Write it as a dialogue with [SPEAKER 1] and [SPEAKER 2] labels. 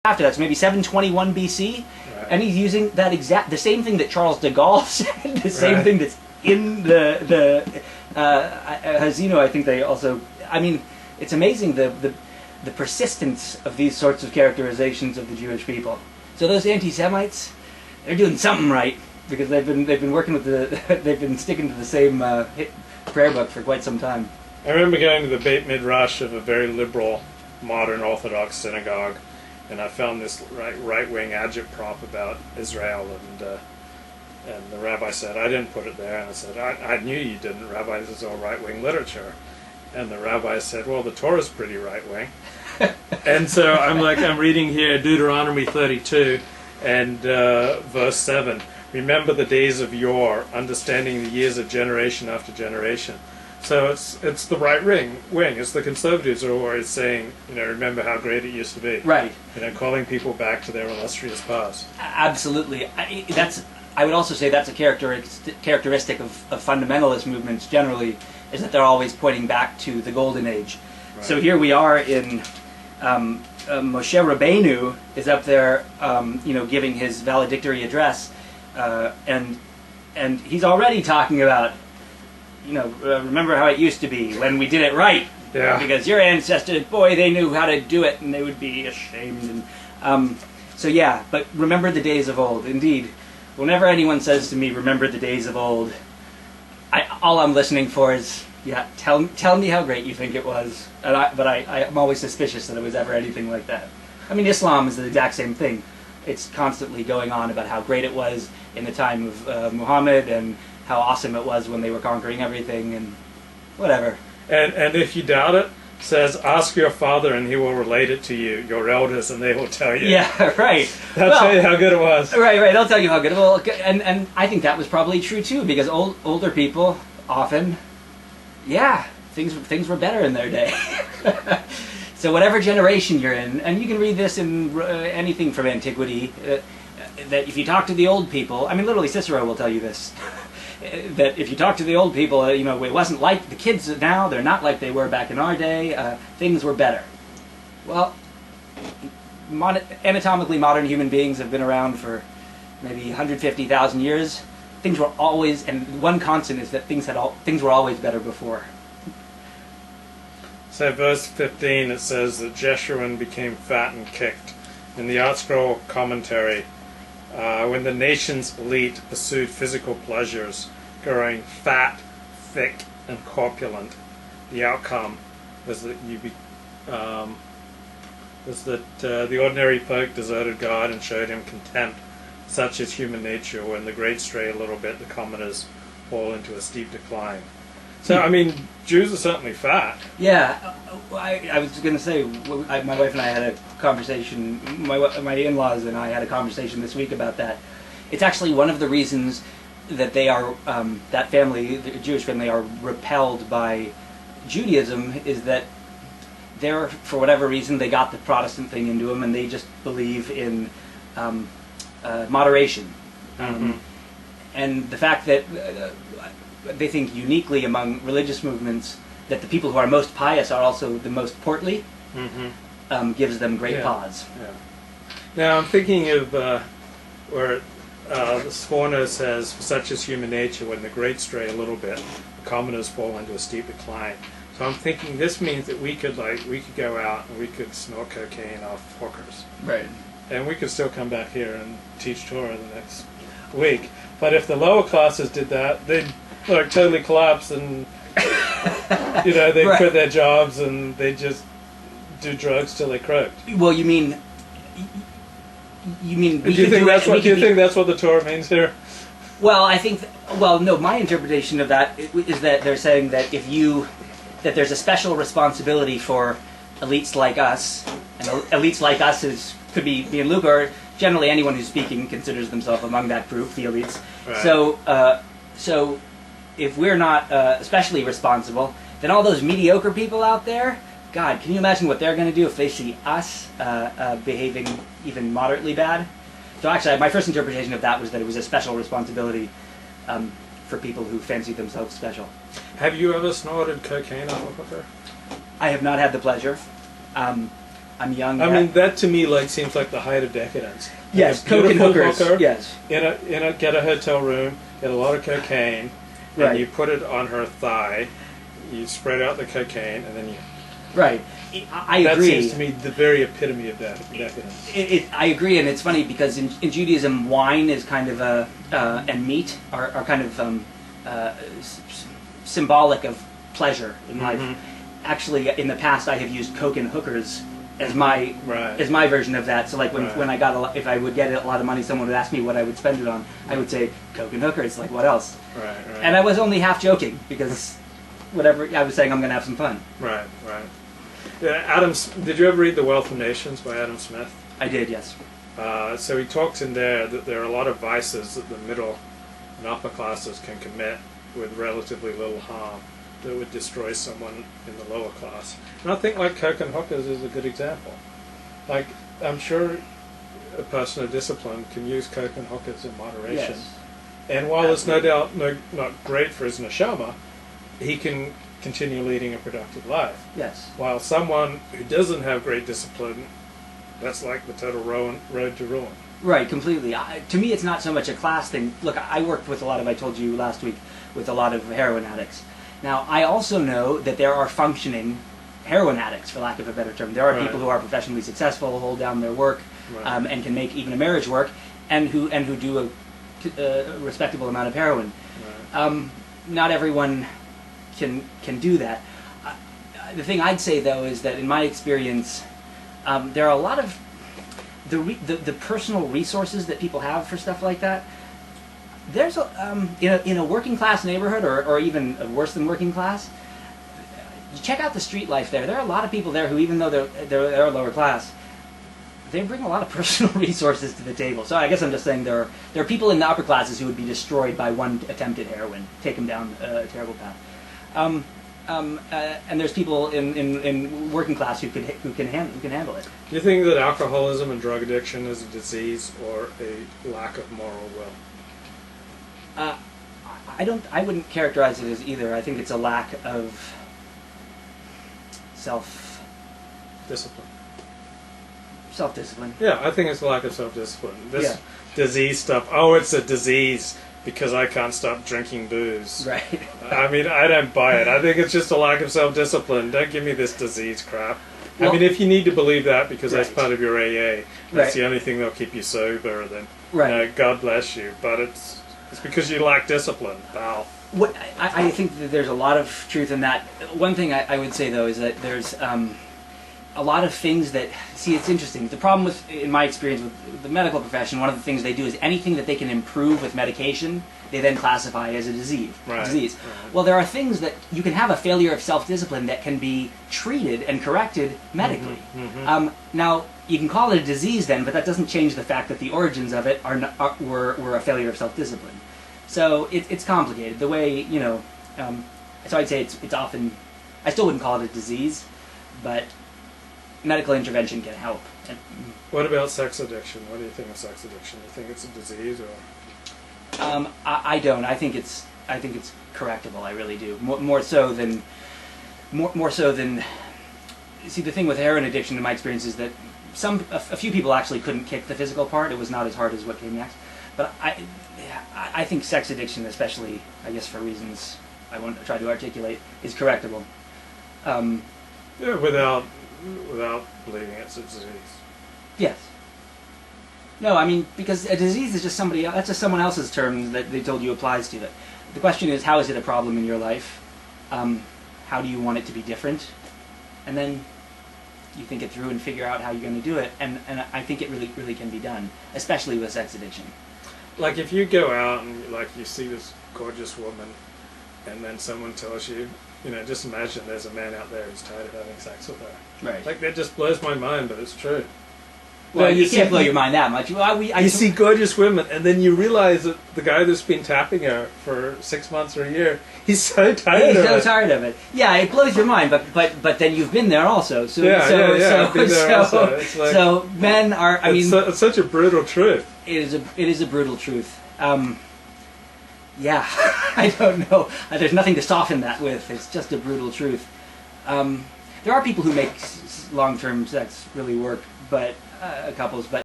[SPEAKER 1] after that, so maybe 721 BC,
[SPEAKER 2] right.
[SPEAKER 1] and he's using the same thing that Charles de Gaulle said, the same thing that's in the Zeno. I think they also. I mean, it's amazing the persistence of these sorts of characterizations of the Jewish people. So those anti-Semites, they're doing something right because they've been working with they've been sticking to the same prayer book for quite some time.
[SPEAKER 2] I remember going to the Beit Midrash of a very liberal, modern Orthodox synagogue, and I found this right-wing agitprop about Israel, and the rabbi said, I didn't put it there, and I said, I knew you didn't, Rabbi, this is all right-wing literature. And the rabbi said, well, the Torah's pretty right-wing. And so I'm reading here Deuteronomy 32 and verse 7. Remember the days of yore, understanding the years of generation after generation. So it's the right wing. It's the conservatives who are always saying, remember how great it used to be.
[SPEAKER 1] Right.
[SPEAKER 2] Calling people back to their illustrious past.
[SPEAKER 1] Absolutely. I would also say that's a characteristic of fundamentalist movements generally, is that they're always pointing back to the Golden Age. Right. So here we are in Moshe Rabbeinu is up there, giving his valedictory address, and he's already talking about. Remember how it used to be when we did it right.
[SPEAKER 2] Yeah.
[SPEAKER 1] Because your ancestors, boy, they knew how to do it, and they would be ashamed. And but remember the days of old. Indeed, whenever anyone says to me, "Remember the days of old," all I'm listening for is, tell me how great you think it was. But I'm always suspicious that it was ever anything like that. I mean, Islam is the exact same thing. It's constantly going on about how great it was in the time of Muhammad and how awesome it was when they were conquering everything and whatever.
[SPEAKER 2] And if you doubt it, says, ask your father and he will relate it to you, your elders, and they will tell you.
[SPEAKER 1] Yeah, right.
[SPEAKER 2] They'll tell you how good it was.
[SPEAKER 1] Right, they'll tell you how good. Well, and I think that was probably true too, because older people often, things were better in their day. So whatever generation you're in, and you can read this in anything from antiquity, that if you talk to the old people, I mean, literally Cicero will tell you this, that if you talk to the old people, it wasn't like the kids now, they're not like they were back in our day, things were better. Well, anatomically modern human beings have been around for maybe 150,000 years. Things were always, and one constant is that things were always better before.
[SPEAKER 2] So verse 15, it says that Jeshurun became fat and kicked. In the Art Scroll commentary, when the nation's elite pursued physical pleasures, growing fat, thick, and corpulent, the outcome was that the ordinary folk deserted God and showed him contempt. Such is human nature. When the great stray a little bit, the commoners fall into a steep decline. So, I mean, Jews are certainly fat.
[SPEAKER 1] Yeah, I was going to say, my wife and I had a conversation, my in-laws and I had a conversation this week about that. It's actually one of the reasons that they are, that family, the Jewish family, are repelled by Judaism, is that they're, for whatever reason, they got the Protestant thing into them and they just believe in moderation. And the fact that they think uniquely among religious movements that the people who are most pious are also the most portly, gives them great pause.
[SPEAKER 2] Yeah. Now I'm thinking of where Sforno says, such is human nature, when the great stray a little bit, the commoners fall into a steep decline. So I'm thinking this means that we could go out and we could snort cocaine off hookers.
[SPEAKER 1] Right.
[SPEAKER 2] And we could still come back here and teach Torah the next week. But if the lower classes did that, they'd totally collapse and they'd quit their jobs and they'd just do drugs till they croaked.
[SPEAKER 1] Well, you mean
[SPEAKER 2] do you think that's what the Torah means here?
[SPEAKER 1] Well, I think no, my interpretation of that is that they're saying that that there's a special responsibility for elites like us, and elites like us could be me and Luke, or generally anyone who's speaking considers themselves among that group, the elites. Right. So if we're not especially responsible, then all those mediocre people out there, God, can you imagine what they're going to do if they see us behaving even moderately bad? So actually, my first interpretation of that was that it was a special responsibility for people who fancy themselves special.
[SPEAKER 2] Have you ever snorted cocaine off a hooker?
[SPEAKER 1] I have not had the pleasure. I'm young.
[SPEAKER 2] I mean, that to me seems like the height of decadence.
[SPEAKER 1] Yes,
[SPEAKER 2] A
[SPEAKER 1] coke and
[SPEAKER 2] beautiful
[SPEAKER 1] hookers.
[SPEAKER 2] hooker
[SPEAKER 1] Yes,
[SPEAKER 2] get a hotel room, get a lot of cocaine,
[SPEAKER 1] Right.
[SPEAKER 2] and you put it on her thigh. You spread out the cocaine, and then you.
[SPEAKER 1] right. I
[SPEAKER 2] That
[SPEAKER 1] agree.
[SPEAKER 2] seems to me the very epitome of that decadence.
[SPEAKER 1] I agree, and it's funny because in Judaism, wine is kind of and meat are kind of symbolic of pleasure in life. Actually, in the past, I have used coke and hookers as my
[SPEAKER 2] Right.
[SPEAKER 1] as my version of that. So, like when,
[SPEAKER 2] Right.
[SPEAKER 1] when I got if I would get a lot of money, someone would ask me what I would spend it on. I would say coke and hookers. Like what else?
[SPEAKER 2] Right.
[SPEAKER 1] And I was only half joking because whatever I was saying, I'm going to have some fun.
[SPEAKER 2] Right. Yeah, did you ever read The Wealth of Nations by Adam Smith?
[SPEAKER 1] I did, yes.
[SPEAKER 2] So he talks in there that there are a lot of vices that the middle and upper classes can commit with relatively little harm that would destroy someone in the lower class. And I think coke and hookers is a good example. I'm sure a person of discipline can use coke and hookers in moderation.
[SPEAKER 1] Yes.
[SPEAKER 2] And while it's no doubt not great for his neshama, he can continue leading a productive life.
[SPEAKER 1] Yes.
[SPEAKER 2] While someone who doesn't have great discipline, that's like the total road to ruin.
[SPEAKER 1] Right, completely. To me, it's not so much a class thing. Look, I worked with I told you last week, with a lot of heroin addicts. Now, I also know that there are functioning heroin addicts, for lack of a better term. There are
[SPEAKER 2] Right.
[SPEAKER 1] people who are professionally successful, hold down their work,
[SPEAKER 2] Right.
[SPEAKER 1] and can make even a marriage work, and who do a respectable amount of heroin.
[SPEAKER 2] Right.
[SPEAKER 1] Not everyone can do that. The thing I'd say though is that in my experience, there are a lot of the personal resources that people have for stuff like that. There's in a working class neighborhood or even worse than working class. You check out the street life there. There are a lot of people there who, even though they're lower class, they bring a lot of personal resources to the table. So I guess I'm just saying there are people in the upper classes who would be destroyed by one attempt at heroin, take them down a terrible path. And there's people in working class who can handle it.
[SPEAKER 2] Do you think that alcoholism and drug addiction is a disease or a lack of moral will?
[SPEAKER 1] I wouldn't characterize it as either. I think it's a lack of
[SPEAKER 2] Discipline.
[SPEAKER 1] self-discipline.
[SPEAKER 2] Yeah, I think it's a lack of self-discipline. This
[SPEAKER 1] Yeah.
[SPEAKER 2] disease stuff, oh, it's a disease because I can't stop drinking booze.
[SPEAKER 1] Right.
[SPEAKER 2] I mean, I don't buy it. I think it's just a lack of self-discipline. Don't give me this disease crap.
[SPEAKER 1] Well,
[SPEAKER 2] I mean, if you need to believe that because that's
[SPEAKER 1] Right.
[SPEAKER 2] part of your AA, that's
[SPEAKER 1] Right.
[SPEAKER 2] the only thing that'll keep you sober, then
[SPEAKER 1] Right.
[SPEAKER 2] God bless you. But it's because you lack discipline, pal.
[SPEAKER 1] What I think that there's a lot of truth in that. One thing I would say though is that there's a lot of things that it's interesting. The problem with, in my experience with the medical profession, one of the things they do is anything that they can improve with medication, they then classify as a disease.
[SPEAKER 2] Right.
[SPEAKER 1] Disease.
[SPEAKER 2] Right.
[SPEAKER 1] Well, there are things that you can have a failure of self-discipline that can be treated and corrected medically. Now, you can call it a disease then, but that doesn't change the fact that the origins of it were a failure of self-discipline. So it's complicated. The way, so I'd say it's often, I still wouldn't call it a disease, but medical intervention can help.
[SPEAKER 2] What about sex addiction? What do you think of sex addiction? Do you think it's a disease or?
[SPEAKER 1] I don't. I think it's correctable. I really do. More so than. See, the thing with heroin addiction, in my experience, is that a few people actually couldn't kick the physical part. It was not as hard as what came next. But I think sex addiction, especially, I guess for reasons I won't try to articulate, is correctable.
[SPEAKER 2] Yeah, without believing it's a disease.
[SPEAKER 1] Yes. No, I mean, because a disease is just that's just someone else's term that they told you applies to it. The question is, how is it a problem in your life? How do you want it to be different? And then you think it through and figure out how you're going to do it. And I think it really can be done, especially with sex addiction.
[SPEAKER 2] Like if you go out and you see this gorgeous woman, and then someone tells you, just imagine there's a man out there who's tired of having sex with her.
[SPEAKER 1] Right.
[SPEAKER 2] Like that just blows my mind, but it's true.
[SPEAKER 1] Well, you can't blow your mind that much.
[SPEAKER 2] You see gorgeous women, and then you realize that the guy that's been tapping her for 6 months or a year, he's so tired of it.
[SPEAKER 1] He's so tired of it. Yeah, it blows your mind, but then you've been there also. So,
[SPEAKER 2] yeah, I've been there also. It's like,
[SPEAKER 1] so men are.
[SPEAKER 2] It's such a brutal truth.
[SPEAKER 1] It is a brutal truth. Yeah, I don't know. There's nothing to soften that with. It's just a brutal truth. There are people who make long-term sex really work, but couples, but